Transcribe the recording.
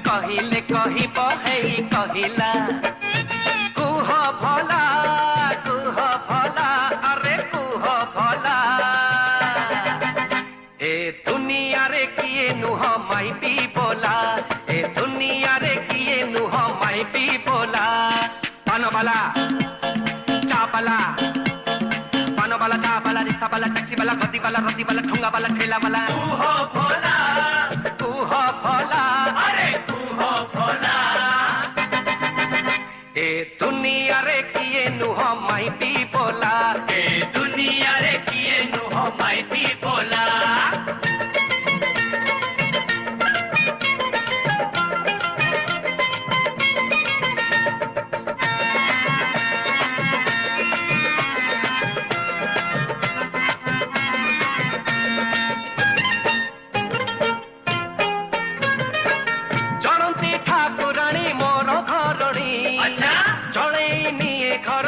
कहिले कहिब हेई कहिला कुह भला अरे कुह भला ए दुनिया रे किए नुह माइपी बोला ए दुनिया रे किए नुह माइपी बोला पानवाला चापला पानवाला चापला रिक्शा वाला टैक्सी वाला गद्दी वाला रद्दी वाला ठुंगा वाला ठेला वाला तू हो भोला अरे तू हो भोला ए दुनिया रे किए नुह माइपी बोला ए दुनिया रे किए नुह माइपी बोला ठाकुराणी मोर घरणी अच्छा जड़े निये घर